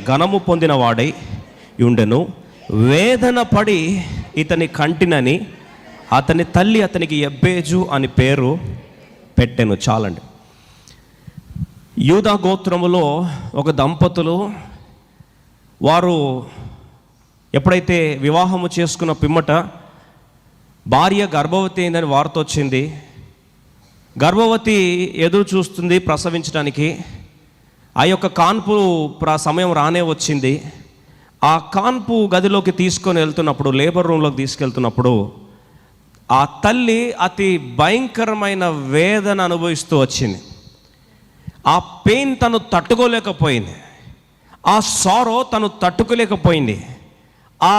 ఘనము పొందిన వాడై ఉండెను. వేదన పడి ఇతని కంటినని అతని తల్లి అతనికి ఎబ్బేజు అని పేరు పెట్టెను. చాలండి. యూదా గోత్రములో ఒక దంపతులు వారు ఎప్పుడైతే వివాహము చేసుకున్న పిమ్మట భార్య గర్భవతి అయిందని వార్త వచ్చింది. గర్భవతి ఎదురు చూస్తుంది ప్రసవించడానికి. ఆ యొక్క కాన్పు సమయం రానే వచ్చింది. ఆ కాన్పు గదిలోకి తీసుకొని వెళ్తున్నప్పుడు, లేబర్ రూమ్లోకి తీసుకెళ్తున్నప్పుడు ఆ తల్లి అతి భయంకరమైన వేదన అనుభవిస్తూ వచ్చింది. ఆ పెయిన్ తను తట్టుకోలేకపోయింది. ఆ సారో తను తట్టుకోలేకపోయింది. ఆ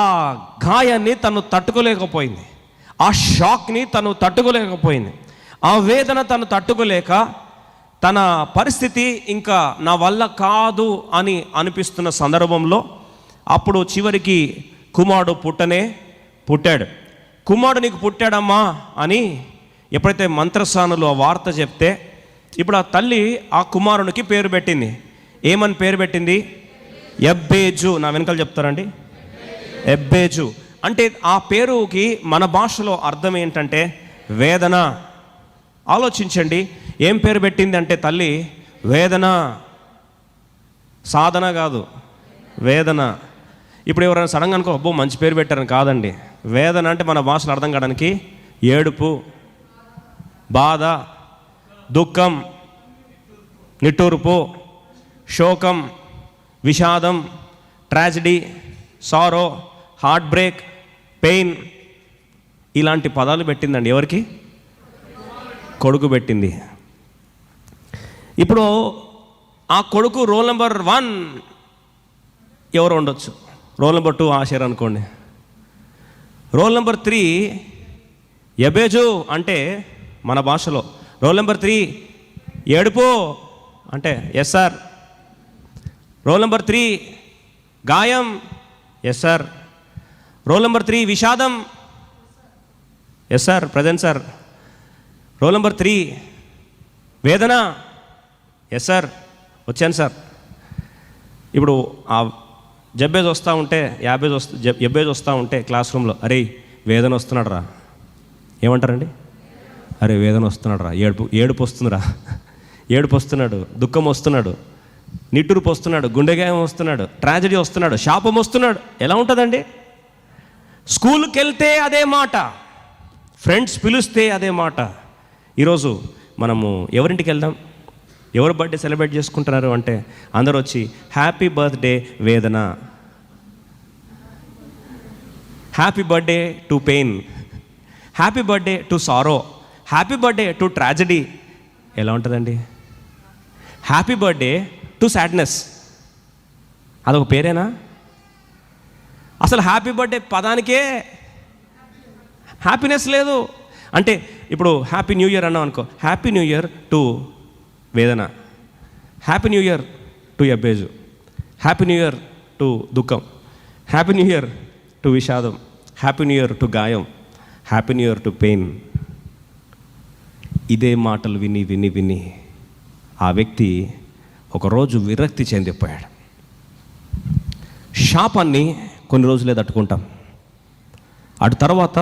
గాయాన్ని తను తట్టుకోలేకపోయింది. ఆ షాక్ని తను తట్టుకోలేకపోయింది. ఆ వేదన తను తట్టుకోలేక తన పరిస్థితి ఇంకా నా వల్ల కాదు అని అనిపిస్తున్న సందర్భంలో అప్పుడు చివరికి కుమారుడు పుట్టాడు. కుమారుడు నీకు పుట్టాడమ్మా అని ఎప్పుడైతే మంత్రసానులు ఆ వార్త చెప్తే, ఇప్పుడు ఆ తల్లి ఆ కుమారునికి పేరు పెట్టింది. ఏమని పేరు పెట్టింది? ఎబ్బేజు. నా వెనకాల చెప్తారండి, ఎబ్బేజు అంటే ఆ పేరుకి మన భాషలో అర్థం ఏంటంటే వేదన. ఆలోచించండి, ఏం పేరు పెట్టింది అంటే తల్లి వేదన. సాధన కాదు, వేదన. ఇప్పుడు ఎవరైనా సడన్గా అనుకో అబ్బో మంచి పేరు పెట్టారని కాదండి. వేదన అంటే మన భాషలో అర్థం కావడానికి ఏడుపు, బాధ, దుఃఖం, నిట్టూర్పు, శోకం, విషాదం, ట్రాజడీ, సారో, హార్ట్ బ్రేక్, పెయిన్, ఇలాంటి పదాలు పెట్టిందండి. ఎవరికి? కొడుకు పెట్టింది. ఇప్పుడు ఆ కొడుకు రోల్ నెంబర్ 1 ఎవరు ఉండొచ్చు, రోల్ నెంబర్ 2 ఆషర్ అనుకోండి. రోల్ నెంబర్ 3 ఎబేజు అంటే మన భాషలో. రోల్ నెంబర్ 3 ఏడుపు అంటే ఎస్ సార్. రోల్ నెంబర్ 3 గాయం, ఎస్ సార్. రోల్ నెంబర్ 3 విషాదం, yes sir, present sir. Roll number 3 వేదన, ఎస్ సార్, వచ్చాను సార్. ఇప్పుడు ఆ ఎబ్బేజ్ వస్తూ ఉంటే క్లాస్ రూమ్లో, అరే వేదన వస్తున్నాడు రా, ఏమంటారండి? అరే వేదన వస్తున్నాడు రా, ఏడుపు వస్తుందిరా, ఏడుపు వస్తున్నాడు, దుఃఖం వస్తున్నాడు, నిట్టూర్పు వస్తున్నాడు, గుండెగాయం వస్తున్నాడు, ట్రాజడీ వస్తున్నాడు, శాపం వస్తున్నాడు. ఎలా ఉంటుందండి? స్కూల్కి వెళ్తే అదే మాట, ఫ్రెండ్స్ పిలిస్తే అదే మాట. ఈరోజు మనము ఎవరింటికి వెళ్దాం, ఎవరు బర్త్డే సెలబ్రేట్ చేసుకుంటున్నారు అంటే అందరూ వచ్చి హ్యాపీ బర్త్డే వేదన, happy birthday to pain, happy birthday to sorrow, happy birthday to tragedy. ఎలా ఉంటుందండి? హ్యాపీ బర్త్డే టు సాడ్నెస్, అదొక పేరేనా? అసలు హ్యాపీ బర్త్డే పదానికే హ్యాపీనెస్ లేదు. అంటే ఇప్పుడు హ్యాపీ న్యూ ఇయర్ అన్నాం అనుకో, హ్యాపీ న్యూ ఇయర్ టు వేదన, హ్యాపీ న్యూ ఇయర్ టు ఎబ్బేజు, హ్యాపీ న్యూ ఇయర్ టు దుఃఖం, హ్యాపీ న్యూ ఇయర్ టు విషాదం, హ్యాపీ న్యూ ఇయర్ టు గాయం, happy new year to pain. ఇదే మాటలు విని విని విని ఆ వ్యక్తి ఒకరోజు విరక్తి చెందిపోయాడు. శాపాన్ని కొన్ని రోజులే తట్టుకుంటాం. అటు తర్వాత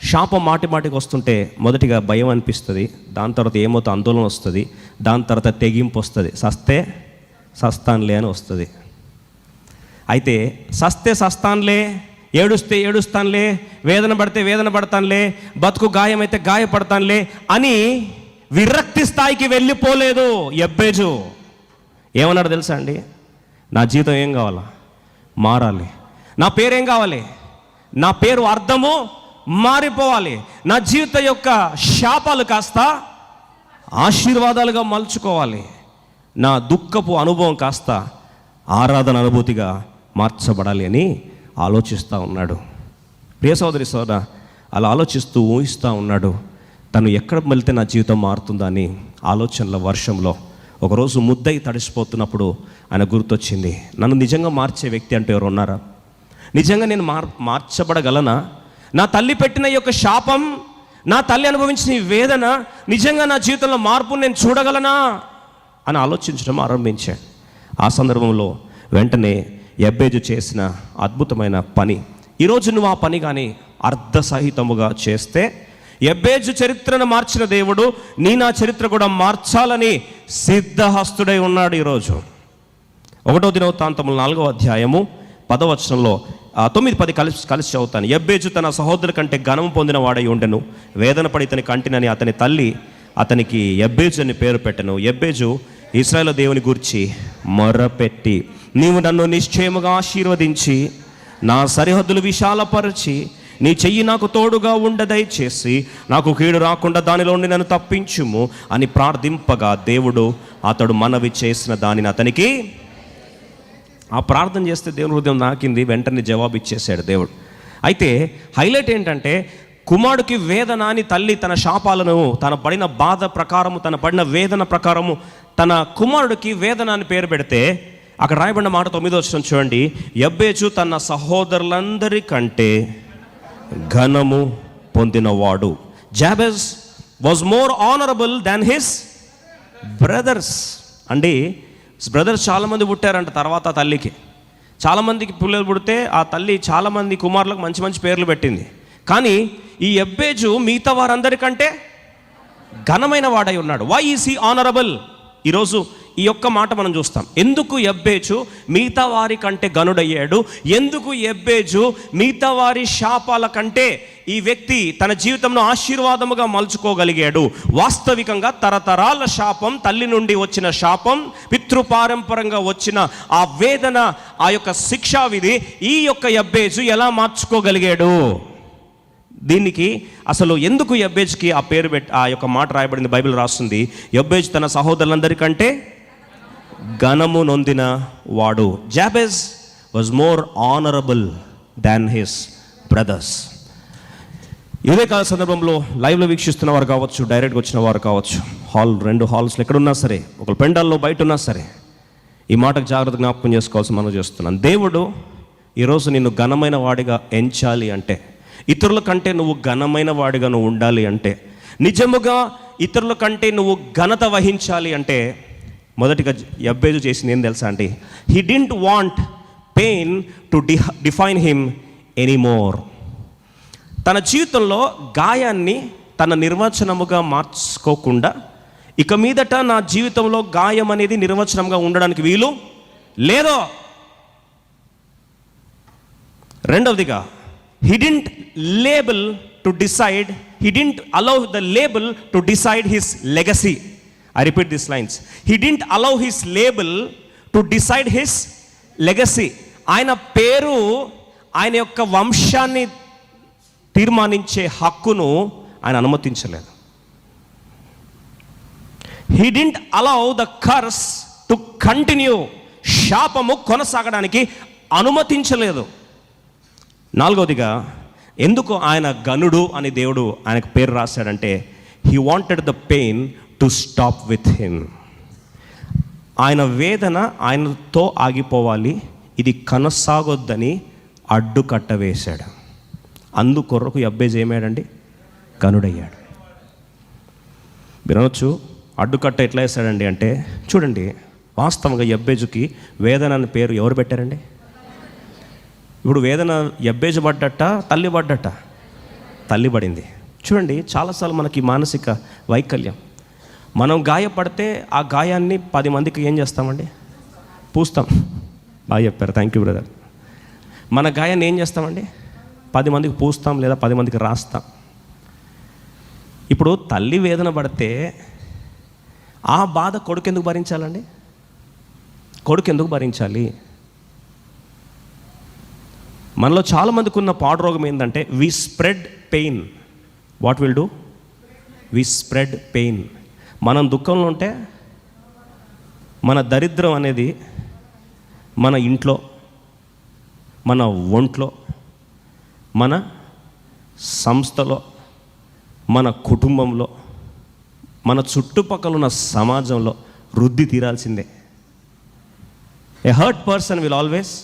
శాపం మాటికి వస్తుంటే మొదటిగా భయం అనిపిస్తుంది, దాని తర్వాత ఏమవుతా ఆందోళన వస్తుంది, దాని తర్వాత తెగింపు వస్తుంది, సస్తాన్లే అని వస్తుంది. అయితే సస్తాన్లే, ఏడుస్తే ఏడుస్తానులే, వేదన పడితే వేదన పడతానులే, బతుకు గాయమైతే గాయపడతానులే అని విరక్తి స్థాయికి వెళ్ళిపోలేదు ఎబ్బేజు. ఏమన్నాడు తెలుసా అండి? నా జీవితం ఏం కావాలా? మారాలి. నా పేరేం కావాలి? నా పేరు అర్థము మారిపోవాలి. నా జీవితం యొక్క శాపాలు కాస్త ఆశీర్వాదాలుగా మలుచుకోవాలి. నా దుఃఖపు అనుభవం కాస్త ఆరాధన అనుభూతిగా మార్చబడాలి అని ఆలోచిస్తూ ఉన్నాడు. ప్రియ సోదరి సోదరా, అలా ఆలోచిస్తూ ఊహిస్తూ ఉన్నాడు. తను ఎక్కడ వెళ్తే నా జీవితం మారుతుందా అని ఆలోచనల వర్షంలో ఒకరోజు ముద్దై తడిసిపోతున్నప్పుడు ఆయన గుర్తొచ్చింది, నన్ను నిజంగా మార్చే వ్యక్తి అంటే ఎవరు ఉన్నారా? నిజంగా నేను మార్చబడగలనా? నా తల్లి పెట్టిన ఈ యొక్క శాపం, నా తల్లి అనుభవించిన ఈ వేదన నిజంగా నా జీవితంలో మార్పును నేను చూడగలనా అని ఆలోచించడం ఆరంభించాడు. ఆ సందర్భంలో వెంటనే యబ్బేజు చేసిన అద్భుతమైన పని. ఈరోజు నువ్వు ఆ పని కానీ అర్థసహితముగా చేస్తే, యబ్బేజు చరిత్రను మార్చిన దేవుడు నా చరిత్ర కూడా మార్చాలని సిద్ధహస్తుడై ఉన్నాడు. ఈరోజు 1వ దినవృత్తాంతములు 4వ అధ్యాయము 10వ వచనంలో 9-10 కలిసి చదువుతాను. యబ్బేజు తన సహోదరుల కంటే ఘనము పొందిన వాడై ఉండెను. వేదన పడి ఇతని కంటినని అతని తల్లి అతనికి యబ్బేజు అని పేరు పెట్టెను. యబ్బేజు ఇశ్రాయేలు దేవుని గూర్చి మొర్రపెట్టి, నీవు నన్ను నిశ్చయముగా ఆశీర్వదించి నా సరిహద్దులు విశాలపరచి నీ చెయ్యి నాకు తోడుగా దయచేసి నాకు కీడు రాకుండా దానిలో నుండి నన్ను తప్పించుము అని ప్రార్థింపగా దేవుడు అతడు మనవి చేసిన దానిని అతనికి, ఆ ప్రార్థన చేస్తే దేవుని హృదయం నాకింది, వెంటనే జవాబు ఇచ్చేసాడు దేవుడు. అయితే హైలైట్ ఏంటంటే, కుమారుడికి వేదన అని తల్లి తన శాపాలను, తన పడిన బాధ ప్రకారము, తన పడిన వేదన ప్రకారము తన కుమారుడికి వేదన అని పేరు పెడితే, అక్కడ రాయబడిన మాట 9వ వచనం చూడండి. యబ్బేజు తన సహోదరులందరికంటే ఘనము పొందినవాడు. Jabez was more honourable than his brothers. అండి, బ్రదర్స్ చాలామంది పుట్టారంట తర్వాత తల్లికి. చాలామందికి పిల్లలు పుడితే ఆ తల్లి చాలామంది కుమారులకు మంచి మంచి పేర్లు పెట్టింది. కానీ ఈ యబ్బేజు మిగతా వారందరికంటే ఘనమైన వాడై ఉన్నాడు. Why is he honourable? ఈరోజు ఈ యొక్క మాట మనం చూస్తాం. ఎందుకు యబ్బేజు మిగతా వారి కంటే గనుడయ్యాడు? ఎందుకు యబ్బేజు మిగతా వారి శాపాల కంటే ఈ వ్యక్తి తన జీవితంలో ఆశీర్వాదముగా మలుచుకోగలిగాడు? వాస్తవికంగా తరతరాల శాపం, తల్లి నుండి వచ్చిన శాపం, పితృపారంపరంగా వచ్చిన ఆ వేదన, ఆ యొక్క శిక్షా విధి ఈ యొక్క యబ్బేజు ఎలా మార్చుకోగలిగాడు? దీనికి అసలు ఎందుకు యబ్బేజుకి ఆ పేరు ఆ యొక్క మాట రాయబడింది? బైబిల్ రాస్తుంది, యబ్బేజు తన సహోదరులందరికంటే ఘనము నొందిన వాడు. Jabez was more honourable than his brothers. ఇదే కాల సందర్భంలో లైవ్లో వీక్షిస్తున్న వారు కావచ్చు, డైరెక్ట్గా వచ్చిన వారు కావచ్చు, రెండు హాల్స్లో ఎక్కడున్నా సరే, ఒక పెండాల్లో బయట ఉన్నా సరే, ఈ మాటకు జాగ్రత్త జ్ఞాపకం చేసుకోవాల్సి మనం చేస్తున్నాను. దేవుడు ఈరోజు నిన్ను ఘనమైన వాడిగా ఎంచాలి అంటే, ఇతరుల కంటే నువ్వు ఘనమైన వాడిగా నువ్వు ఉండాలి అంటే, నిజముగా ఇతరుల కంటే నువ్వు ఘనత వహించాలి అంటే, మొదటిగా యబ్బేజు చేసింది ఏం తెలుసా అంటే, he didn't want pain to define him anymore. తన జీవితంలో గాయాన్ని తన నిర్వచనముగా మార్చుకోకుండా, ఇక మీదట నా జీవితంలో గాయం అనేది నిర్వచనంగా ఉండడానికి వీలు లేదో. రెండవదిగా, he didn't label to decide, he didn't allow the label to decide his legacy. I repeat these lines. He didn't allow his label to decide his legacy. ఆయన పేరు, ఆయన యొక్క వంశాన్ని తీర్మానించే హక్కును ఆయన అనుమతించలేదు. He didn't allow the curse to continue. శాపము కొనసాగడానికి అనుమతించలేదు. నాలుగవదిగా, ఎందుకు ఆయన గనుడు అని దేవుడు ఆయనకు పేరు రాశాడంటే, he wanted the pain to stop with him. ఆయన వేదన ఆయనతో ఆగిపోవాలి, ఇది కొనసాగొద్దని అడ్డుకట్ట వేశాడు. అందుకొరకు యబ్బేజు ఏమయ్యాడండి? గనుడయ్యాడు. మీరు అనొచ్చు, అడ్డుకట్ట ఎట్లా వేశాడండి అంటే, చూడండి, వాస్తవంగా యబ్బేజుకి వేదన అని పేరు ఎవరు పెట్టారండి? ఇప్పుడు వేదన యబ్బేజు పడ్డట, తల్లి పడ్డట? తల్లి పడింది. చూడండి, చాలాసార్లు మనకి మానసిక వైకల్యం, మనం గాయపడితే ఆ గాయాన్ని 10 మందికి ఏం చేస్తామండి? పూస్తాం. బాగా చెప్పారు, థ్యాంక్ యూ బ్రదర్. మన గాయాన్ని ఏం చేస్తామండి? 10 మందికి పూస్తాం, లేదా 10 మందికి రాస్తాం. ఇప్పుడు తల్లి వేదన పడితే ఆ బాధ కొడుకు ఎందుకు భరించాలండి? కొడుకు ఎందుకు భరించాలి? మనలో చాలామందికి ఉన్న పాడు రోగం ఏంటంటే, we spread pain. What will do? We spread pain. మనం దుఃఖంలో ఉంటే మన దరిద్రం అనేది మన ఇంట్లో, మన ఒంట్లో, మన సంస్థలో, మన కుటుంబంలో, మన చుట్టుపక్కల ఉన్న సమాజంలో వృద్ధి తీరాల్సిందే. A hurt person will always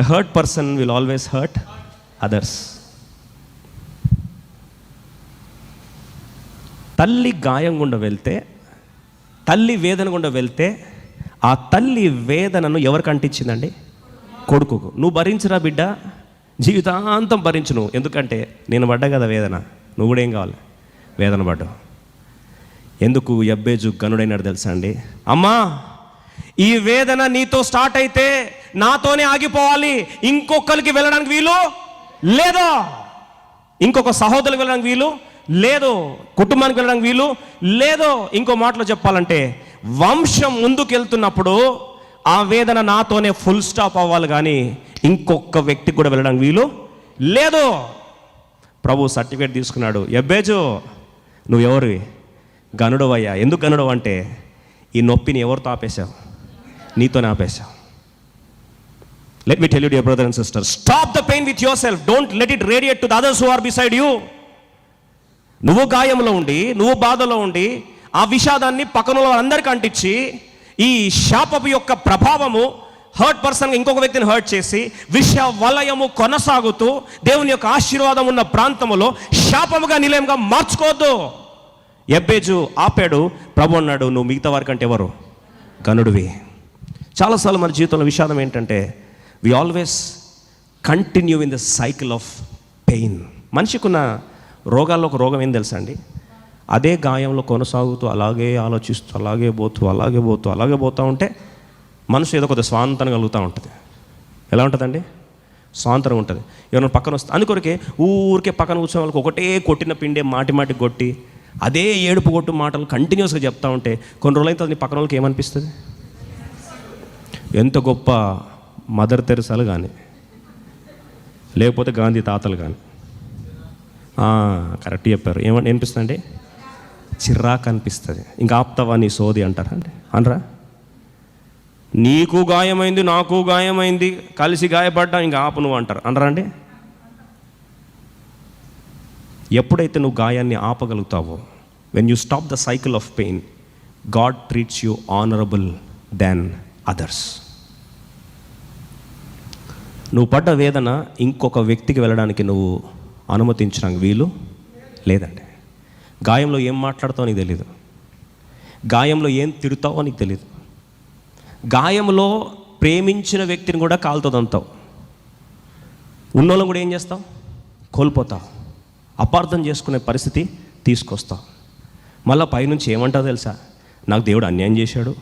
A hurt person will always hurt others. తల్లి గాయం గుండా వెళ్తే తల్లి వేదన గుండా వెళ్తే ఆ తల్లి వేదనను ఎవరికి అంటించిందండి? కొడుకుకు. నువ్వు భరించరా బిడ్డ, జీవితాంతం భరించు నువ్వు, ఎందుకంటే నేను పడ్డా కదా వేదన, నువ్వు కూడా ఏం కావాలి, వేదన పడ్డావు. ఎందుకు యబ్బేజు గనుడైనాడు తెలుసా అండి? అమ్మా, ఈ వేదన నీతో స్టార్ట్ అయితే నాతోనే ఆగిపోవాలి, ఇంకొకరికి వెళ్ళడానికి వీలు లేదు, ఇంకొక సహోదరులకు వెళ్ళడానికి వీలు లేదు, కుటుంబానికి వెళ్ళడానికి వీలు లేదు. ఇంకో మాటలో చెప్పాలంటే వంశం ముందుకు వెళ్తున్నప్పుడు ఆ వేదన నాతోనే ఫుల్ స్టాప్ అవ్వాలి, కానీ ఇంకొక వ్యక్తికి కూడా వెళ్ళడానికి వీలు లేదు. ప్రభు సర్టిఫికేట్ తీసుకున్నాడు, యబ్బేజు నువ్వు ఎవరు? గనుడవయ్యా. ఎందుకు గనుడవు అంటే ఈ నొప్పిని ఎవరితో ఆపేశావు? నీతోనే ఆపేశావు. Let me tell you dear brother and sister, stop the pain with yourself, don't let it radiate to the others who are beside you. నువ్వు గాయంలో ఉండి, నువ్వు బాధలో ఉండి ఆ విషాదాన్ని పక్కన వాళ్ళందరికీ అంటించి ఈ శాపపు యొక్క ప్రభావము హర్ట్ పర్సన్ ఇంకొక వ్యక్తిని హర్ట్ చేసి విష వలయము కొనసాగుతూ దేవుని యొక్క ఆశీర్వాదం ఉన్న ప్రాంతంలో శాపముగా నిలయంగా మార్చుకోవద్దు. యబ్బేజు ఆపాడు. ప్రభు అన్నాడు, నువ్వు మిగతా వారికంటే ఎవరు? గనుడివి. చాలాసార్లు మన జీవితంలో విషాదం ఏంటంటే we always continue in the cycle of pain. మనిషికున్న రోగాల్లో ఒక రోగం ఏం తెలుసా అండి? అదే గాయంలో కొనసాగుతూ అలాగే ఆలోచిస్తూ అలాగే పోతూ ఉంటే మనసు ఏదో కొద్దిగా స్వాంతనం కలుగుతూ ఉంటుంది. ఎలా ఉంటుందండి? స్వాంతనం ఉంటుంది. ఎవరైనా పక్కన వస్తే అందుకొరకే ఊరికే పక్కన కూర్చొని వాళ్ళకి ఒకటే కొట్టిన పిండే మాటి కొట్టి అదే ఏడుపు కొట్టు మాటలు కంటిన్యూస్గా చెప్తా ఉంటే కొన్ని రోజులైతే నీ పక్కన వాళ్ళకి ఏమనిపిస్తుంది? ఎంత గొప్ప మదర్ తెరెసాలు కానీ లేకపోతే గాంధీ తాతలు కానీ, కరెక్ట్ చెప్పారు. ఏమని అనిపిస్తుంది అండి? చిరాకు అనిపిస్తుంది. ఇంకా ఆప్తావా నీ సోది అంటారా అండి? అనరా? నీకు గాయమైంది, నాకు గాయమైంది, కలిసి గాయపడ్డా ఇంకా ఆపు నువ్వు అంటారు. అనరా అండి? ఎప్పుడైతే నువ్వు గాయాన్ని ఆపగలుగుతావో, when you stop the cycle of pain, God treats you honourable than others. నువ్వు పడ్డ వేదన ఇంకొక వ్యక్తికి వెళ్ళడానికి నువ్వు అనుమతించడానికి వీలు లేదండి. గాయంలో ఏం మాట్లాడతావో నీకు తెలీదు, గాయంలో ఏం తిడతావో నీకు తెలీదు, గాయంలో ప్రేమించిన వ్యక్తిని కూడా కాలుతుందంతావు, ఉన్నోళ్ళని కూడా ఏం చేస్తావు? కోల్పోతావు, అపార్థం చేసుకునే పరిస్థితి తీసుకొస్తావు. మళ్ళీ పైనుంచి ఏమంటావు తెలుసా? నాకు దేవుడు అన్యాయం చేశాడు,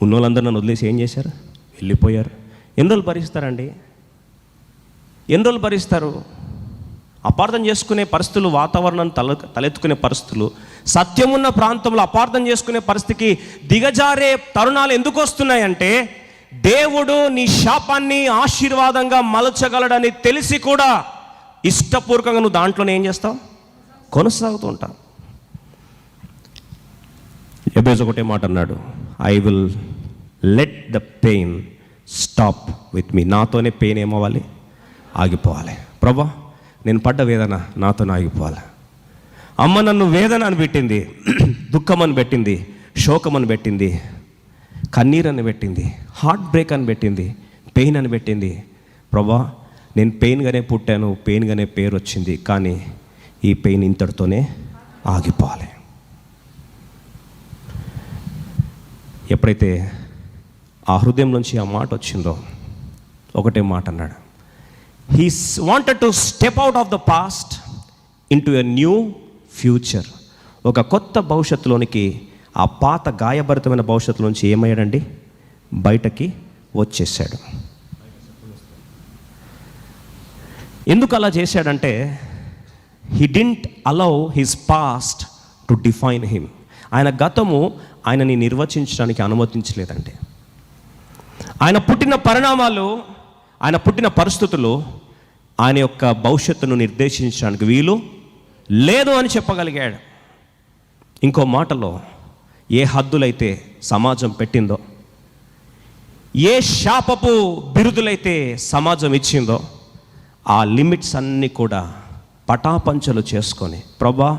ఉన్నోళ్ళందరూ నన్ను వదిలేసి ఏం చేశారు? వెళ్ళిపోయారు. ఎన్ని రోజులు భరిస్తారండి? ఎన్ని రోజులు భరిస్తారు? అపార్థం చేసుకునే పరిస్థితులు, వాతావరణం తలెత్తుకునే పరిస్థితులు, సత్యమున్న ప్రాంతంలో అపార్థం చేసుకునే పరిస్థితికి దిగజారే తరుణాలు ఎందుకు వస్తున్నాయంటే దేవుడు నీ శాపాన్ని ఆశీర్వాదంగా మలచగలడని తెలిసి కూడా ఇష్టపూర్వకంగా నువ్వు దాంట్లోనే ఏం చేస్తావు? కొనసాగుతూ ఉంటావు. యెబేజు ఒకటే మాట అన్నాడు, I will let the pain stop with me. నాతోనే పెయిన్ ఏమవ్వాలి? ఆగిపోవాలి. ప్రభా, నేను పడ్డ వేదన నాతోనే ఆగిపోవాలి. అమ్మ నన్ను వేదన అని పెట్టింది, దుఃఖం అని పెట్టింది, శోకం అని పెట్టింది, కన్నీరు అని పెట్టింది, హార్ట్ బ్రేక్ అని పెట్టింది, పెయిన్ అని పెట్టింది. ప్రభా, నేను పెయిన్గానే పుట్టాను, పెయిన్గానే పేరు వచ్చింది, కానీ ఈ పెయిన్ ఇంతటితోనే ఆగిపోవాలి. ఎప్పుడైతే ఆ హృదయం నుంచి ఆ మాట వచ్చిందో ఒకటే మాట అన్నాడు, he wanted to step out of the past into a new future. ఒక కొత్త భవిష్యత్తులోనికి, ఆ పాత గాయభరితమైన భవిష్యత్తులోంచి ఏమయ్యాడండి? బయటకి వచ్చేసాడు. ఎందుకు అలా చేశాడంటే he didn't allow his past to define him. ఆయన గతము ఆయనని నిర్వచించడానికి అనుమతించలేదండి. ఆయన పుట్టిన పరిణామాలు, ఆయన పుట్టిన పరిస్థితులు ఆయన యొక్క భవిష్యత్తును నిర్దేశించడానికి వీలు లేదు అని చెప్పగలిగాడు. ఇంకో మాటలో, ఏ హద్దులైతే సమాజం పెట్టిందో, ఏ శాపపు బిరుదులైతే సమాజం ఇచ్చిందో, ఆ లిమిట్స్ అన్నీ కూడా పటాపంచలు చేసుకొని, ప్రభా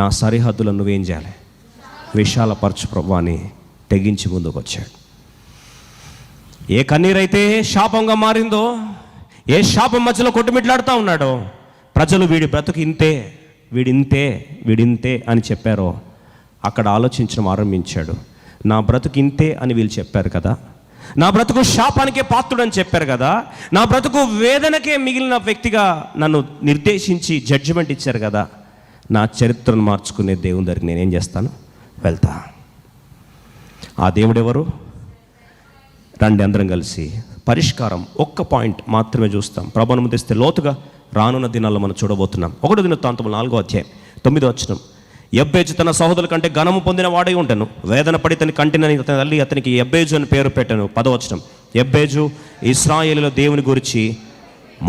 నా సరిహద్దులను నువ్వేం చేయాలి? విశాలపరచు ప్రభా అని తెగించి ముందుకు వచ్చాడు. ఏ కన్నీరైతే శాపంగా మారిందో, ఏ శాపం మధ్యలో కొట్టుమిట్లాడుతూ ఉన్నాడో, ప్రజలు వీడి బ్రతుకు ఇంతే, వీడింతే అని చెప్పారో, అక్కడ ఆలోచించడం ఆరంభించాడు. నా బ్రతుకు ఇంతే అని వీళ్ళు చెప్పారు కదా, నా బ్రతుకు శాపానికే పాత్రుడని చెప్పారు కదా, నా బ్రతుకు వేదనకే మిగిలిన వ్యక్తిగా నన్ను నిర్దేశించి జడ్జిమెంట్ ఇచ్చారు కదా, నా చరిత్రను మార్చుకునే దేవుని దగ్గరికి నేనేం చేస్తాను, వెళ్తా. ఆ దేవుడు ఎవరు? రండి అందరం కలిసి పరిష్కారం ఒక్క పాయింట్ మాత్రమే చూస్తాం. ప్రభువును అనుమతిస్తే లోతుగా రానున్న దినాల్లో మనం చూడబోతున్నాం. 1 దినవృత్తాంతములు 4వ అధ్యాయం 9వ వచనం. యబ్బేజు తన సహోదరుల కంటే ఘనము పొందిన వాడై ఉంటాను, వేదన పడి తన కంటినని తల్లి అతనికి యబ్బేజు అని పేరు పెట్టాను. 10వ వచనం. యబ్బేజు ఇశ్రాయేలులో దేవుని గురించి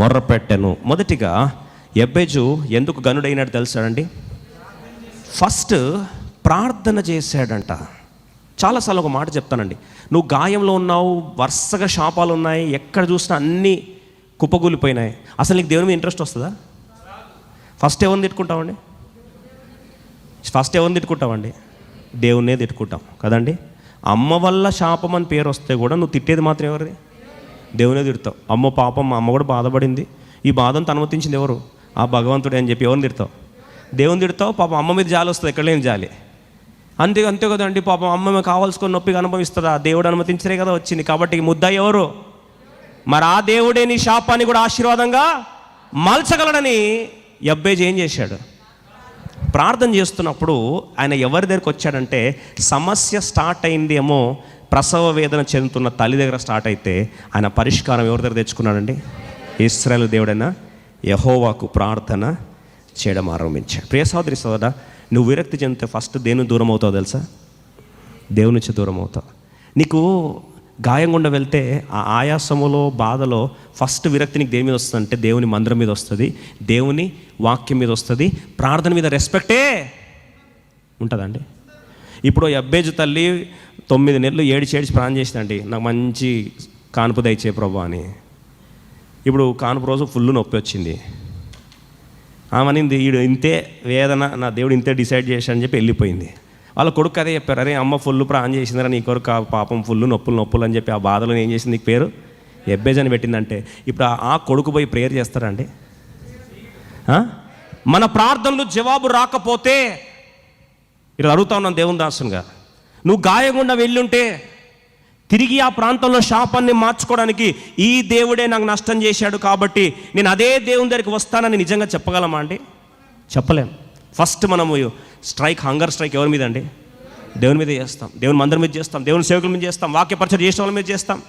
మొర్రపెట్టెను. మొదటిగా యబ్బేజు ఎందుకు ఘనుడైనాడు తెలుసాడండి? ఫస్ట్ ప్రార్థన చేశాడంట. చాలాసార్లు ఒక మాట చెప్తానండి, నువ్వు గాయంలో ఉన్నావు, వరుసగా శాపాలు ఉన్నాయి, ఎక్కడ చూసినా అన్నీ కుప్పగూలిపోయినాయి, అసలు నీకు దేవుని మీద ఇంట్రెస్ట్ వస్తుందా? ఫస్ట్ ఎవరిని తిట్టుకుంటామండి? దేవున్నే తిట్టుకుంటాం కదండి. అమ్మ వల్ల శాపం అని పేరు వస్తే కూడా నువ్వు తిట్టేది మాత్రం ఎవరిది? దేవునే తిడతావు. అమ్మ పాపం, మా అమ్మ కూడా బాధపడింది, ఈ బాధను అనుమతించింది ఎవరు? ఆ భగవంతుడే అని చెప్పి ఎవరిని తిడతావు? దేవుని తిడతావు. పాపం అమ్మ మీద జాలి వస్తుంది, ఎక్కడ లేని జాలి. అంతే కదండి. పాపం అమ్మ కావాల్సుకొని నొప్పిగా అనుభవిస్తుందా? దేవుడు అనుమతించరే కదా వచ్చింది. కాబట్టి ముద్ద ఎవరు? మరి ఆ దేవుడే నీ శాపాన్ని కూడా ఆశీర్వాదంగా మలచగలడని యబ్బేజు ఏం చేశాడు? ప్రార్థన చేస్తున్నప్పుడు ఆయన ఎవరి దగ్గరికి వచ్చాడంటే, సమస్య స్టార్ట్ అయిందేమో ప్రసవ వేదన చెందుతున్న తల్లి దగ్గర స్టార్ట్ అయితే, ఆయన పరిష్కారం ఎవరి దగ్గర తెచ్చుకున్నాడండి? ఇశ్రాయేలు దేవుడైనా యెహోవాకు ప్రార్థన చేయడం ఆరంభించాడు. ప్రియ సహోదరి సహోదరా, నువ్వు విరక్తి చెందితే ఫస్ట్ దేని దూరం అవుతావు తెలుసా? దేవుని నుంచి దూరం అవుతావు. నీకు గాయం గుండా వెళ్తే ఆ ఆయాసములో, బాధలో ఫస్ట్ విరక్తి నీకు దేని మీద వస్తుంది అంటే దేవుని మందిరం మీద వస్తుంది, దేవుని వాక్యం మీద వస్తుంది, ప్రార్థన మీద రెస్పెక్టే ఉంటుందండి. ఇప్పుడు యబ్బేజు తల్లి 9 నెలలు ఏడిచి ప్రార్థన చేసిందండి, నాకు మంచి కానుపు దయచే ప్రభు అని. ఇప్పుడు కానుపు రోజు ఫుల్ నొప్పి వచ్చింది. ఆమెనింది, ఈడు ఇంతే వేదన, నా దేవుడు ఇంతే డిసైడ్ చేశాడని చెప్పి వెళ్ళిపోయింది. వాళ్ళ కొడుకు అదే చెప్పారు, అరే అమ్మ ఫుల్ ప్రాణం చేసిందిరా నీ కొడుకు, పాపం ఫుల్ నొప్పులు అని చెప్పి ఆ బాధలో ఏం చేసింది, నీకు పేరు యబ్బేజు అని పెట్టిందంటే, ఇప్పుడు ఆ కొడుకు పోయి ప్రేయర్ చేస్తారండి? మన ప్రార్థనలు జవాబు రాకపోతే, ఇక్కడ అడుగుతా ఉన్నాను దేవుని దాసునిగా, నువ్వు గాయకుండా వెళ్ళుంటే తిరిగి ఆ ప్రాంతంలో శాపాన్ని మార్చుకోవడానికి ఈ దేవుడే నాకు నష్టం చేశాడు కాబట్టి నేను అదే దేవుని దగ్గరికి వస్తానని నిజంగా చెప్పగలమా అండి? చెప్పలేం. ఫస్ట్ మనము హంగర్ స్ట్రైక్ ఎవరి మీద అండి? దేవుని మీద చేస్తాం, దేవుని మందిరం మీద చేస్తాం, దేవుని సేవకుల మీద చేస్తాం, వాక్య పరిచయం చేసిన వాళ్ళ మీద చేస్తాం.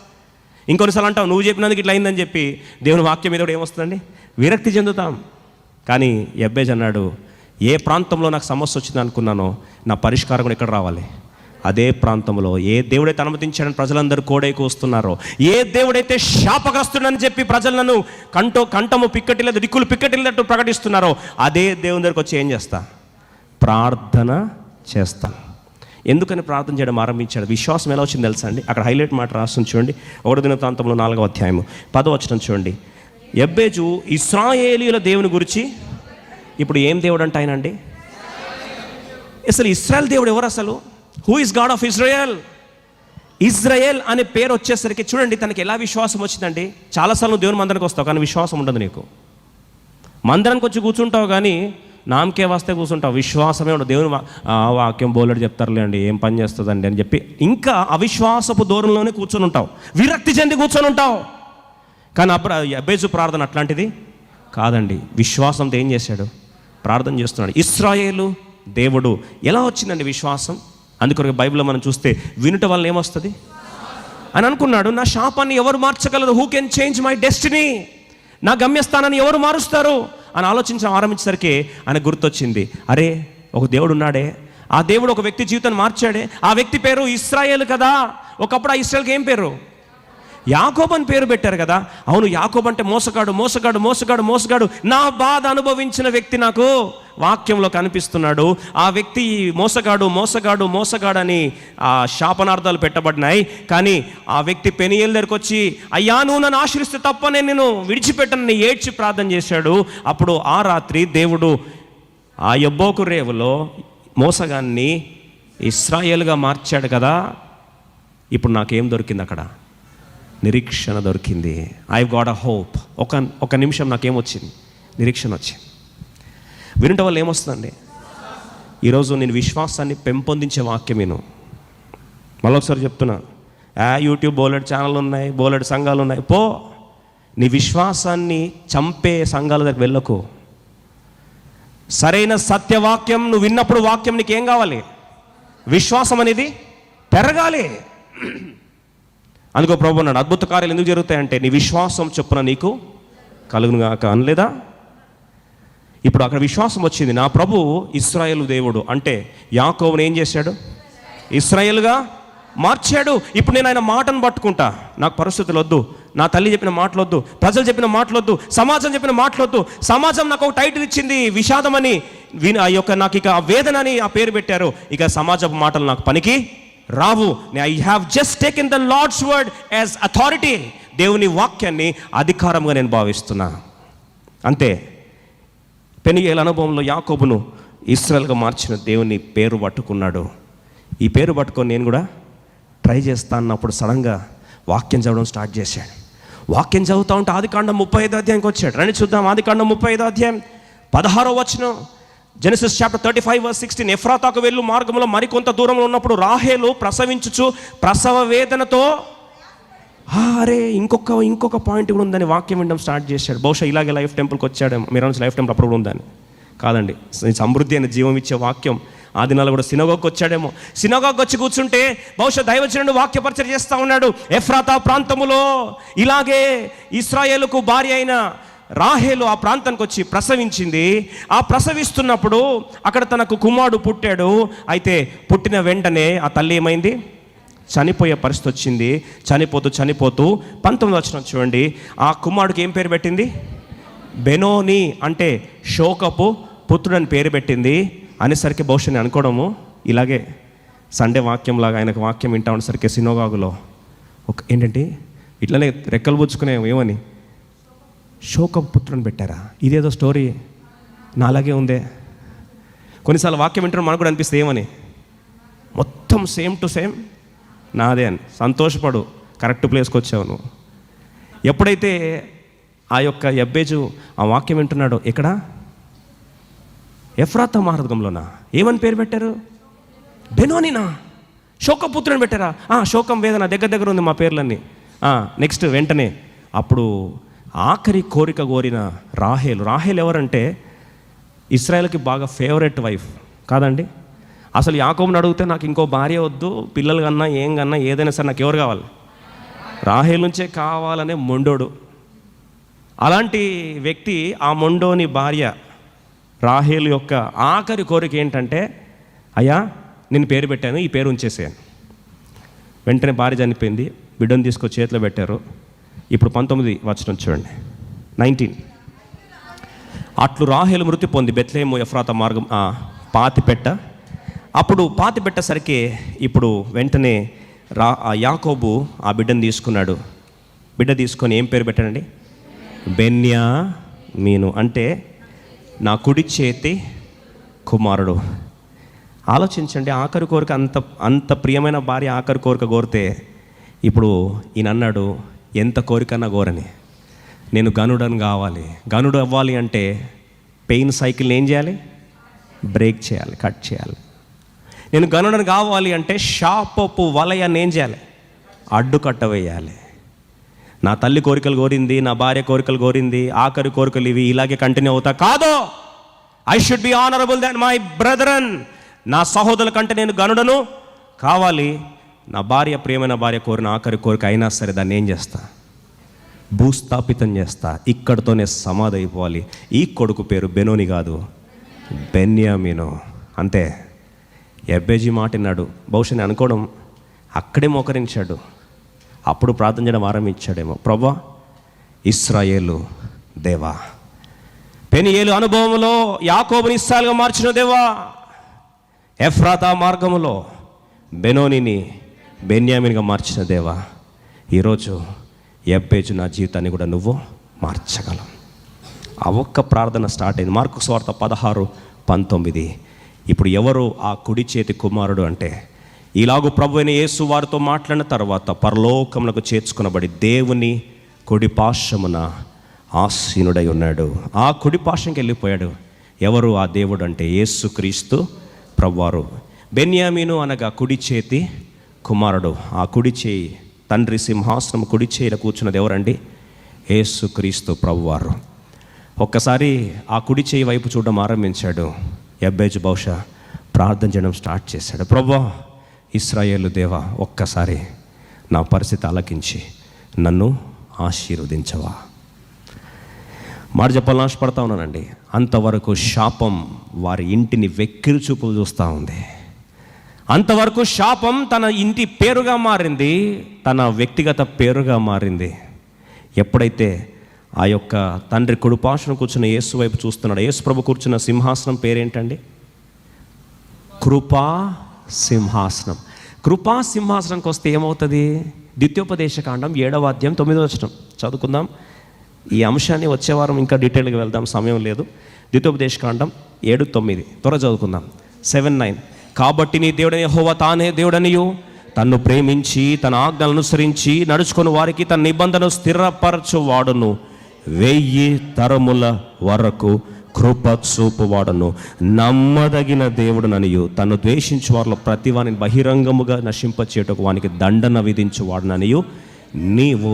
ఇంకొన్నిసార్లు అంటాం, నువ్వు చెప్పినందుకు ఇట్లా అయిందని చెప్పి దేవుని వాక్యం మీద కూడా ఏమొస్తుందండి? విరక్తి చెందుతాం. కానీ యబ్బేజు అన్నాడు, ఏ ప్రాంతంలో నాకు సమస్య వచ్చింది అనుకున్నానో నా పరిష్కారం కూడా ఎక్కడ రావాలి? అదే ప్రాంతంలో. ఏ దేవుడైతే అనుమతించాడని ప్రజలందరూ కోడైకి వస్తున్నారో, ఏ దేవుడైతే శాపగ్రస్తుడని చెప్పి ప్రజలను కంఠము పిక్కటిలేదు, దిక్కులు పిక్కటిల్లట్టు ప్రకటిస్తున్నారో, అదే దేవుని దగ్గరికి వచ్చి ఏం చేస్తా? ప్రార్థన చేస్తా. ఎందుకని ప్రార్థన చేయడం ఆరంభించాడు? విశ్వాసం ఎలా వచ్చింది తెలుసా అండి? అక్కడ హైలైట్ మాట రాస్తుంది చూడండి. 1 దినవృత్తాంతములు 4వ అధ్యాయం 10వ వచనం చూడండి. యబ్బేజు ఇశ్రాయేలీయుల దేవుని గురించి, ఇప్పుడు ఏం దేవుడు అంటే ఆయన అండి? అసలు ఇశ్రాయేల్ దేవుడు ఎవరు అసలు? Who is God of Israel? Israel అనే పేరు వచ్చేసరికి చూడండి తనకి ఎలా విశ్వాసం వచ్చిందండి. చాలాసార్లు దేవుని మందిరానికి వస్తావు కానీ విశ్వాసం ఉండదు నీకు. మందిరానికి వచ్చి కూర్చుంటావు కానీ నామకే వస్తే కూర్చుంటావు, విశ్వాసమే ఉండదు. దేవుని వాక్యం బోలెడు చెప్తారులే అండి, ఏం పని చేస్తుందండి అని చెప్పి ఇంకా అవిశ్వాసపు దూరంలోనే కూర్చొని ఉంటావు, విరక్తి చెంది కూర్చొని ఉంటావు. కానీ అప్పుడు యబ్బేజు ప్రార్థన అట్లాంటిది కాదండి. విశ్వాసంతో ఏం చేశాడు? ప్రార్థన చేస్తున్నాడు. ఇశ్రాయేలు దేవుడు. ఎలా వచ్చిందండి విశ్వాసం? అందుకొరకు బైబిల్లో మనం చూస్తే వినుట వల్ల ఏమొస్తుంది అని అనుకున్నాడు. నా శాపాన్ని ఎవరు మార్చగలరు? Who can change my destiny? నా గమ్యస్థానాన్ని ఎవరు మారుస్తారు అని ఆరంభించేసరికి ఆయన గుర్తొచ్చింది, అరే ఒక దేవుడు ఉన్నాడే, ఆ దేవుడు ఒక వ్యక్తి జీవితాన్ని మార్చాడే, ఆ వ్యక్తి పేరు ఇశ్రాయేలు కదా. ఒకప్పుడు ఆ ఇశ్రాయేల్కి ఏం పేరు? యాకోబు అని పేరు పెట్టారు కదా. అవును, యాకోబు అంటే మోసగాడు. నా బాధ అనుభవించిన వ్యక్తి నాకు వాక్యంలో కనిపిస్తున్నాడు. ఆ వ్యక్తి మోసగాడు అని ఆ శాపనార్థాలు పెట్టబడినాయి. కానీ ఆ వ్యక్తి పెనియేలు దగ్గరికి వచ్చి, అయ్యా నువ్వు నన్ను ఆశ్రయిస్తే తప్ప నేను విడిచిపెట్టనని ఏడ్చి ప్రార్థన చేశాడు. అప్పుడు ఆ రాత్రి దేవుడు ఆ యబ్బోకు రేవులో మోసగాన్ని ఇశ్రాయేలుగా మార్చాడు కదా. ఇప్పుడు నాకేం దొరికింది అక్కడ? నిరీక్షణ దొరికింది. I got a hope. ఒక నిమిషం నాకేమొచ్చింది? నిరీక్షణ వచ్చింది. వినటం వల్ల ఏమొస్తుందండి? ఈరోజు నేను విశ్వాసాన్ని పెంపొందించే వాక్యం మళ్ళొకసారి చెప్తున్నా, యూట్యూబ్ బోలెడు ఛానల్ ఉన్నాయి, బోలెడు సంఘాలు ఉన్నాయి. పో, నీ విశ్వాసాన్ని చంపే సంఘాల దగ్గర వెళ్ళకు. సరైన సత్యవాక్యం నువ్వు విన్నప్పుడు వాక్యం నీకు ఏం కావాలి? విశ్వాసం అనేది పెరగాలి. అందుకో ప్రభు అన్నాడు, అద్భుత కార్యాలు ఎందుకు జరుగుతాయంటే నీ విశ్వాసం చొప్పున నీకు కలుగును గాక అనలేదా? ఇప్పుడు అక్కడ విశ్వాసం వచ్చింది. నా ప్రభు ఇశ్రాయేలు దేవుడు అంటే యాకోబుని ఏం చేశాడు? ఇశ్రాయేలుగా మార్చాడు. ఇప్పుడు నేను ఆయన మాటను పట్టుకుంటా. నాకు పరిస్థితులు వద్దు, నా తల్లి చెప్పిన మాటలొద్దు, ప్రజలు చెప్పిన మాటలొద్దు, సమాజం చెప్పిన మాటలొద్దు. సమాజం నాకు ఒక టైటిల్ ఇచ్చింది, విషాదం అని. ఆ యొక్క నాకు ఇక వేదన అని ఆ పేరు పెట్టారు. ఇక సమాజపు మాటలు నాకు పనికి రావు. I have just taken the Lord's word as authority. దేవుని వాక్యాన్ని అధికారంగా నేను భావిస్తున్నా. అంతే. పెనియేలు అనుభవంలో యాకోబును ఇశ్రాయేలుగా మార్చిన దేవుని పేరు పట్టుకున్నాడు. ఈ పేరు పట్టుకొని నేను కూడా ట్రై చేస్తా అన్నప్పుడు సడన్గా వాక్యం చదవడం స్టార్ట్ చేశాడు. వాక్యం చదువుతూ ఉంటే ఆదికాండం 35వ అధ్యాయంకి వచ్చాడు. రండి చూద్దాం. ఆదికాండం 35వ అధ్యాయం 16వ వచనం. Genesis chapter 35:16. ఎఫ్రాతాకు వెళ్ళు మార్గంలో మరికొంత దూరంలో ఉన్నప్పుడు రాహేలు ప్రసవించుచు ప్రసవ వేదనతో. అరే, ఇంకొక పాయింట్ కూడా ఉందని వాక్యం వినడం స్టార్ట్ చేశాడు. బహుశా ఇలాగే లైఫ్ టెంపుల్కి వచ్చాడేమో. మీరు లైఫ్ టెంపుల్ అప్పుడు కూడా ఉందని కాదండి, సమృద్ధి అయిన జీవం ఇచ్చే వాక్యం. ఆ దినాలు కూడా సినగోగ్కి వచ్చాడేమో. సినగోగ్కి వచ్చి కూర్చుంటే బహుశా దైవజనుడు వాక్యపరిచయం చేస్తూ ఉన్నాడు. ఎఫ్రాతా ప్రాంతములో ఇలాగే ఇశ్రాయేలుకు భార్య అయిన రాహేలు ఆ ప్రాంతానికి వచ్చి ప్రసవించింది. ఆ ప్రసవిస్తున్నప్పుడు అక్కడ తనకు కుమారుడు పుట్టాడు. అయితే పుట్టిన వెంటనే ఆ తల్లి ఏమైంది? చనిపోయే పరిస్థితి వచ్చింది. చనిపోతూ 19వ వచనం చూడండి. ఆ కుమారుడికి ఏం పేరు పెట్టింది? బెనోని అంటే శోకపు పుత్రుడని పేరు పెట్టింది. అనేసరికి బహుశా నేను అనుకోవడము ఇలాగే సండే వాక్యం లాగా ఆయనకు వాక్యం వింటా ఉండేసరికి సినోగాగులో ఏంటంటే ఇట్లనే రెక్కలు పుచ్చుకునే ఏమని శోకపు పుత్రుని పెట్టారా? ఇదేదో స్టోరీ నాలాగే ఉందే. కొన్నిసార్లు వాక్యం వింటున్న మనకు కూడా అనిపిస్తే ఏమని మొత్తం సేమ్ టు సేమ్ నాదే అని. సంతోషపడు, కరెక్ట్ ప్లేస్కి వచ్చావు నువ్వు. ఎప్పుడైతే ఆ యొక్క యబ్బేజు ఆ వాక్యం వింటున్నాడో, ఎక్కడ? ఎఫ్రాతా మార్గంలోనా? ఏమని పేరు పెట్టారు? బెనోనినా? శోకపుత్రుని పెట్టారా? శోకం వేదన దగ్గర ఉంది మా పేర్లన్నీ. నెక్స్ట్ వెంటనే అప్పుడు ఆఖరి కోరిక కోరిన రాహేలు ఎవరంటే ఇశ్రాయేల్కి బాగా ఫేవరెట్ వైఫ్ కాదండి. అసలు యాకోబుని అడిగితే నాకు ఇంకో భార్య వద్దు, పిల్లలు కన్నా ఏం కన్నా ఏదైనా సరే నాకు ఎవరు కావాలి? రాహేలు నుంచే కావాలనే మొండోడు. అలాంటి వ్యక్తి, ఆ మొండోని భార్య రాహేలు యొక్క ఆఖరి కోరిక ఏంటంటే, అయ్యా నేను పేరు పెట్టాను, ఈ పేరు ఉంచేసాను. వెంటనే భార్య చనిపోయింది. బిడ్డను తీసుకొచ్చి చేతిలో పెట్టారు. ఇప్పుడు 19 వచనం చూడండి, 19. అట్లు రాహేలు మృతి పొంది బెత్లెహేము ఎఫ్రాతా మార్గం పాతిపెట్ట. అప్పుడు పాతిపెట్టేసరికి ఇప్పుడు వెంటనే యాకోబు ఆ బిడ్డను తీసుకున్నాడు. బిడ్డ తీసుకొని ఏం పేరు పెట్టాడండి? బెన్యామీను అంటే నా కుడి చేతి కుమారుడు. ఆలోచించండి, ఆఖరి కోరిక అంత ప్రియమైన భార్య ఆఖరి కోరిక కోరితే ఇప్పుడు ఈయన అన్నాడు, ఎంత కోరికన్నా కోరని నేను గనుడని కావాలి. గనుడు అవ్వాలి అంటే పెయిన్ సైకిల్ని ఏం చేయాలి? బ్రేక్ చేయాలి, కట్ చేయాలి. నేను గనుడని కావాలి అంటే శాపపు వలయాన్ని ఏం చేయాలి? అడ్డుకట్ట వేయాలి. నా తల్లి కోరికలు కోరింది, నా భార్య కోరికలు కోరింది, ఆఖరి కోరికలు ఇవి, ఇలాగే కంటిన్యూ అవుతా కాదు. I should be honourable than my brethren. నా సహోదరుల కంటే నేను గనుడను కావాలి. నా భార్య, ప్రియమైన భార్య కోరిన ఆఖరి కోరిక అయినా సరే దాన్ని ఏం చేస్తా? భూస్థాపితం చేస్తా. ఇక్కడితోనే సమాధి అయిపోవాలి. ఈ కొడుకు పేరు బెనోని కాదు, బెన్యామీను. అంతే. యబ్బేజీ మాట విన్నాడు. బహుశా అనుకోవడం అక్కడే మోకరించాడు. అప్పుడు ప్రార్థన చేయడం ఆరంభించాడేమో, ప్రభువా ఇశ్రాయేలు దేవా, పెనియేలు అనుభవంలో యాకోబుని ఇశ్రాయేలుగా మార్చిన దేవా, ఎఫ్రాతా మార్గములో బెనోనిని బెన్యామీనుగా మార్చిన దేవా, ఈరోజు యబ్బేజు నా జీవితాన్ని కూడా నువ్వు మార్చగలవు. ఆ ఒక్క ప్రార్థన స్టార్ట్ అయింది. మార్కు సువార్త 16:19. ఇప్పుడు ఎవరు ఆ కుడి చేతి కుమారుడు అంటే, ఇలాగూ ప్రభు అయిన యేసు వారితో మాట్లాడిన తర్వాత పరలోకమునకు చేర్చుకునబడి దేవుని కుడి పార్శ్వమున ఆసీనుడై ఉన్నాడు. ఆ కుడి పార్శ్వంకి వెళ్ళిపోయాడు. ఎవరు ఆ దేవుడు అంటే యేసుక్రీస్తు ప్రభువారు. బెన్యామీను అనగా కుడి చేతి కుమారుడు. ఆ కుడి చేయి, తండ్రి సింహాసనం కుడి చేయిలో కూర్చున్నది ఎవరండి? యేసుక్రీస్తు ప్రభువారు. ఒక్కసారి ఆ కుడి చేయి వైపు చూడడం ఆరంభించాడు. యబ్బేజు బహుశా ప్రార్థన చేయడం స్టార్ట్ చేశాడు. ప్రభువా, ఇశ్రాయేలు దేవా, ఒక్కసారి నా పరిస్థితి ఆలకించి నన్ను ఆశీర్వదించవా. మాట చెప్పాలని ఆశపడతా ఉన్నానండి. అంతవరకు శాపం వారి ఇంటిని వెక్కిరి చూపులు చూస్తూ ఉంది. అంతవరకు శాపం తన ఇంటి పేరుగా మారింది, తన వ్యక్తిగత పేరుగా మారింది. ఎప్పుడైతే ఆ యొక్క తండ్రి కుడిపార్శ్వన కూర్చున్న యేసు వైపు చూస్తున్నాడు. యేసు ప్రభు కూర్చున్న సింహాసనం పేరేంటండి? కృపా సింహాసనం. కృపా సింహాసనంకి వస్తే ఏమవుతుంది? ద్వితీయోపదేశకాండం 7వ అధ్యాయం 9వ వచనం చదువుకుందాం. ఈ అంశాన్ని వచ్చే వారం ఇంకా డీటెయిల్గా వెళ్దాం, సమయం లేదు. ద్వితీయోపదేశకాండం 7:9 త్వర చదువుకుందాం. 7:9 కాబట్టి నీ దేవుడని యెహోవా తానే దేవుడనియు, తన్ను ప్రేమించి తన ఆజ్ఞలను అనుసరించి నడుచుకుని వారికి తన నిబంధన స్థిరపరచువాడును, 1000 తరముల వరకు కృప చూపువాడును, నమ్మదగిన దేవుడుననియు, తను ద్వేషించు వారిలో ప్రతి వారిని బహిరంగముగా నశింపచేయటకు వానికి దండన విధించువాడుననియు నీవు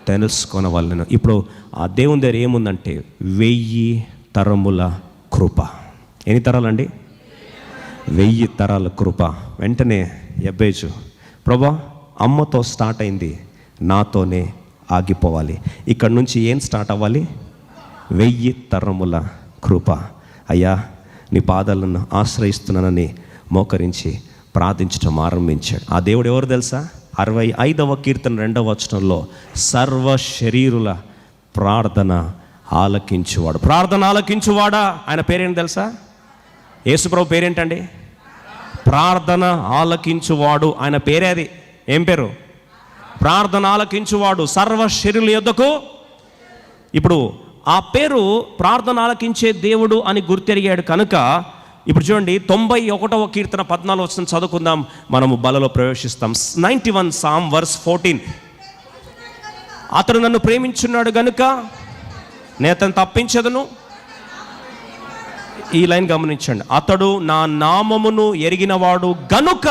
తెలుసుకొనవలెను. ఇప్పుడు ఆ దేవుని దగ్గర ఏముందంటే 1000 తరముల కృప. ఎన్ని తరాలండి? 1000 తరాల కృప. వెంటనే యబ్బేజు, ప్రభా, అమ్మతో స్టార్ట్ అయింది, నాతోనే ఆగిపోవాలి. ఇక్కడ నుంచి ఏం స్టార్ట్ అవ్వాలి? 1000 తరముల కృప. అయ్యా, నీ పాదాలను ఆశ్రయిస్తున్నానని మోకరించి ప్రార్థించడం ఆరంభించాడు. ఆ దేవుడు ఎవరు తెలుసా? 65వ కీర్తన 2వ వచనంలో సర్వ శరీరుల ప్రార్థన ఆలకించువాడు. ప్రార్థన ఆలకించువాడా? ఆయన పేరేంటి తెలుసా? యేసుప్రభు పేరేంటండి? ప్రార్థన ఆలకించువాడు. ఆయన పేరే అది. ఏం పేరు? ప్రార్థన ఆలకించువాడు, సర్వ శరీరుల యొద్దకు. ఇప్పుడు ఆ పేరు ప్రార్థన ఆలకించే దేవుడు అని గుర్తెరిగాడు కనుక ఇప్పుడు చూడండి, 91వ కీర్తన 14వ వచనం చదువుకుందాం, మనము బలలో ప్రవేశిస్తాం. 91 సామ్ వర్స్ 14. అతడు నన్ను ప్రేమించున్నాడు గనుక నేను అతను తప్పించదును. ఈ లైన్ గమనించండి. అతడు నా నామమును ఎరిగినవాడు గనుక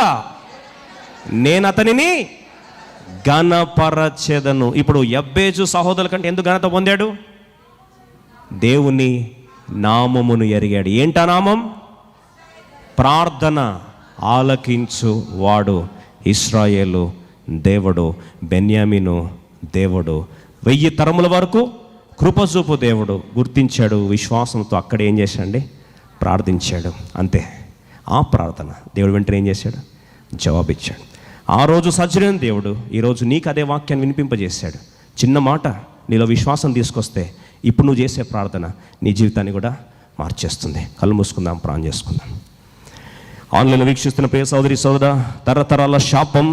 నేను అతనిని ఘనపరచెదను. ఇప్పుడు యబ్బేజు సహోదరుల కంటే ఎందుకు ఘనత పొందాడు? దేవుని నామమును ఎరిగాడు. ఏంటా నామం? ప్రార్థన ఆలకించు వాడు, ఇశ్రాయేలు దేవుడు, బెన్యామీను దేవుడు, 1000 తరముల వరకు కృపచూపు దేవుడు. గుర్తించాడు. విశ్వాసంతో అక్కడ ఏం చేశాడండి? ప్రార్థించాడు. అంతే. ఆ ప్రార్థన దేవుడు వెంటనే ఏం చేశాడు? జవాబిచ్చాడు. ఆ రోజు సజ్జరైన దేవుడు ఈరోజు నీకు అదే వాక్యాన్ని వినిపింపజేశాడు. చిన్న మాట నీలో విశ్వాసం తీసుకొస్తే ఇప్పుడు నువ్వు చేసే ప్రార్థన నీ జీవితాన్ని కూడా మార్చేస్తుంది. కళ్ళు మూసుకుందాం, ప్రార్థన చేసుకుందాం. ఆన్లైన్లో వీక్షిస్తున్న ప్రియ సోదరి సోదరా, తరతరాల శాపం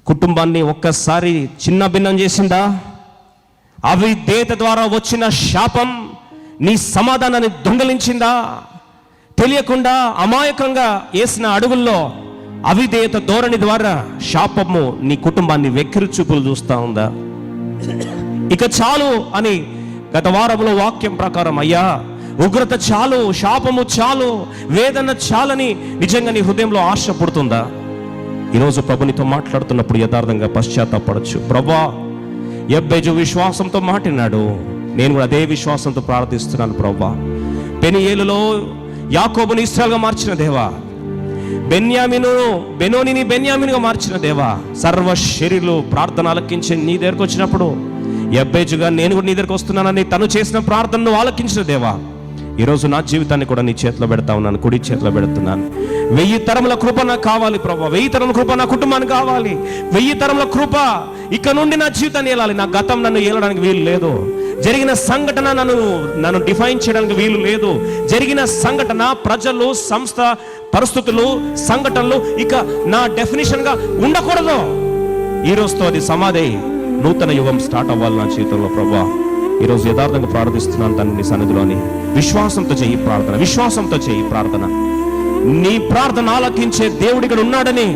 కుటుంబాన్ని ఒక్కసారి చిన్న భిన్నం చేసిందా? అవిధేయత ద్వారా వచ్చిన శాపం నీ సమాధానాన్ని దొంగలించిందా? తెలియకుండా అమాయకంగా వేసిన అడుగుల్లో అవిధేయత ధోరణి ద్వారా శాపము నీ కుటుంబాన్ని వెక్కిరి చూపులు చూస్తూ ఉందా? ఇక చాలు అని గత వారంలో వాక్యం ప్రకారం, అయ్యా ఉగ్రత చాలు, శాపము చాలు, వేదన చాలని నిజంగా నీ హృదయంలో ఆశ పుడుతుందా? ఈరోజు ప్రభు నీతో మాట్లాడుతున్నప్పుడు యథార్థంగా పశ్చాత్తాపడచ్చు. ప్రభా, యబ్బేజు విశ్వాసంతో మాట్లాడినాడు, నేను కూడా అదే విశ్వాసంతో ప్రార్థిస్తున్నాను. ప్రభా, పెనియేలులో యాకోబుని ఇశ్రాయేలుగా మార్చిన దేవా, బెనోనిని బెన్యామీనుగా మార్చిన దేవా, సర్వ శరీరులు ప్రార్థన ఆలకించి నీ దగ్గరకు వచ్చినప్పుడు యబ్బేజుగా నేను కూడా నీ దగ్గరకు వస్తున్నానని తను చేసిన ప్రార్థనను ఆలకించిన దేవా, ఈరోజు నా జీవితాన్ని కూడా నీ చేతిలో పెడతా ఉన్నాను, కుడి చేతిలో పెడుతున్నాను. 1000 తరముల కృప నాకు కావాలి ప్రభా. 1000 తరముల కృప నా కుటుంబానికి కావాలి. 1000 తరముల కృప ఇక నుండి నా జీవితాన్ని ఏలాలి. నా గతం నన్ను ఏలడానికి వీలు లేదు. జరిగిన సంఘటన నన్ను డిఫైన్ చేయడానికి వీలు లేదు. జరిగిన సంఘటన, ప్రజలు, సంస్థ, పరిస్థితులు, సంఘటనలు ఇక నా డెఫినేషన్గా ఉండకూడదు. ఈ రోజుతో అది సమాధి. నూతన యుగం స్టార్ట్ అవ్వాలి నా జీవితంలో ప్రభా. ఈరోజు యథార్థంగా ప్రార్థిస్తున్నాను తను నీ సన్నిధిలోని. విశ్వాసంతో చేయి ప్రార్థన, విశ్వాసంతో చేయి ప్రార్థన. నీ ప్రార్థన ఆలకించే దేవుడు ఇక్కడ ఉన్నాడని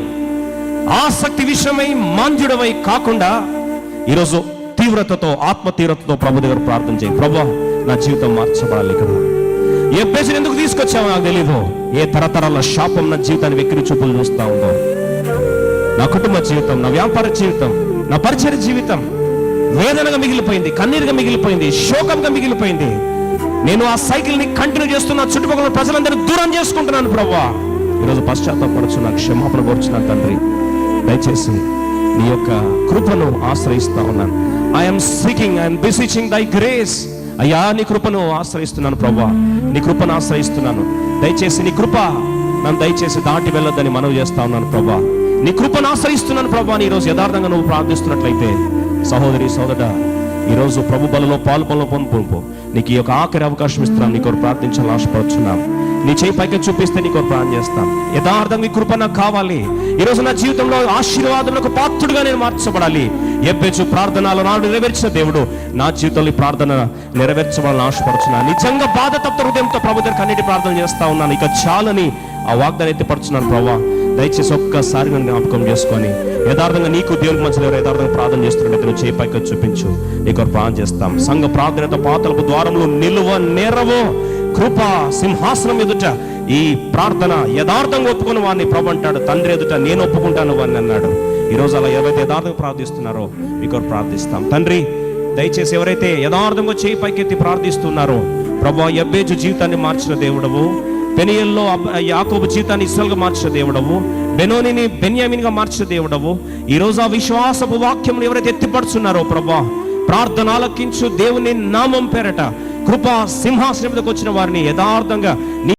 ఆసక్తి విషయమై మాంద్యుడవై కాకుండా ఈరోజు తీవ్రతతో, ఆత్మ తీవ్రతతో ప్రభు దగ్గర ప్రార్థన చేయి. ప్రభా, నా జీవితం మార్చబడాలి. ఇక్కడ యబ్బేజుని ఎందుకు తీసుకొచ్చావో నాకు తెలీదు. ఏ తరతరాల శాపం నా జీవితాన్ని వెక్కిరి చూపులు చూస్తూ ఉందో నా కుటుంబ జీవితం, నా వ్యాపార జీవితం, నా పరిచయ జీవితం వేదనగా మిగిలిపోయింది, కన్నీరుగా మిగిలిపోయింది, శోకంగా మిగిలిపోయింది. నేను ఆ సైకిల్ని కంటిన్యూ చేస్తున్నా, చుట్టుపక్కల ప్రజలందరినీ దూరం చేసుకుంటున్నాను ప్రభువా. ఈరోజు పశ్చాత్తాపడుచున్నా, క్షమాపణ కోరుచున్నాను తండ్రి. దయచేసి నీ యొక్క కృపను ఆశ్రయిస్తా ఉన్నాను. ఐఎమ్ సీకింగ్, ఐఎమ్ బిసీచింగ్ దై గ్రేస్. అయ్యా, నీ కృపను ఆశ్రయిస్తున్నాను ప్రభువా, నీ కృపను ఆశ్రయిస్తున్నాను. దయచేసి నీ కృప నన్ను దయచేసి దాటి వెళ్ళొద్దని మనవి చేస్తా ఉన్నాను ప్రభువా. నీ కృపను ఆశ్రయిస్తున్నాను ప్రభువా. ఈరోజు యథార్థంగా నువ్వు ప్రార్థిస్తున్నట్లయితే సహోదరి సోదరుడా, ఈరోజు ప్రభు బలలో పాల్పొంపు నీకు ఈ యొక్క ఆఖరి అవకాశం ఇస్తున్నాం. నీ కొరకు ప్రార్థించాలని ఆశపడుచున్నాం. నీ చేయి పైకి చూపిస్తే నీ కొరకు ప్రార్థన చేస్తాం. యథార్థంగా నీ కృప నాకు కావాలి. ఈరోజు నా జీవితంలో ఆశీర్వాదములకు పాత్రుడుగా నేను మార్చబడాలి. ఎబ్బెచ్చు ప్రార్థనలు నాడు నెరవేర్చిన దేవుడు నా జీవితంలో ఈ ప్రార్థన నెరవేర్చవాలని ఆశపడుచున్నాను. నిజంగా బాధతప్త హృదయంతో ప్రభు దగ్గర కన్నీటి ప్రార్థన చేస్తా ఉన్నాను. ఇక చాలని ఆ వాగ్దానం ఎత్తిపడుచున్నాను ప్రభా. దయచేసి ఒక్కసారి నన్ను జ్ఞాపకం చేసుకొని యథార్థంగా నీకు దేవునికి మధ్యలో యథార్థంగా ప్రార్థన చేస్తున్నట్టు నువ్వు చేయి పైకి చూపించు. నీకు ప్రార్థన చేస్తాం. సంఘ ప్రార్థనతో పాతలపు ద్వారంలో నిలువ నేరవో కృప సింహాసనం ఎదుట ఈ ప్రార్థన యథార్థంగా ఒప్పుకుని వాడిని ప్రభు అంటాడు. తండ్రి ఎదుట నేను ఒప్పుకుంటాను వాడిని అన్నాడు. ఈరోజు అలా ఎవరైతే యథార్థంగా ప్రార్థిస్తున్నారో మీకు ప్రార్థిస్తాం. తండ్రి, దయచేసి ఎవరైతే యథార్థంగా చేయి పైకెత్తి ప్రార్థిస్తున్నారో ప్రభు, యబ్బేజు జీవితాన్ని మార్చిన దేవుడవు, పెనియల్లో యాకోబు జీవితాన్ని ఇస్రాయేలుగా మార్చిన దేవుడవు, బెనోనిని బెన్యామీన్గా మార్చిన దేవుడవు, ఈరోజు ఆ విశ్వాసపు వాక్యం ఎవరైతే ఎత్తిపడుచున్నారో ప్రభా, ప్రార్థన ఆలకించు దేవుని నామం పేరట కృపా సింహాసనం మీదకి వచ్చిన వారిని యథార్థంగా నీ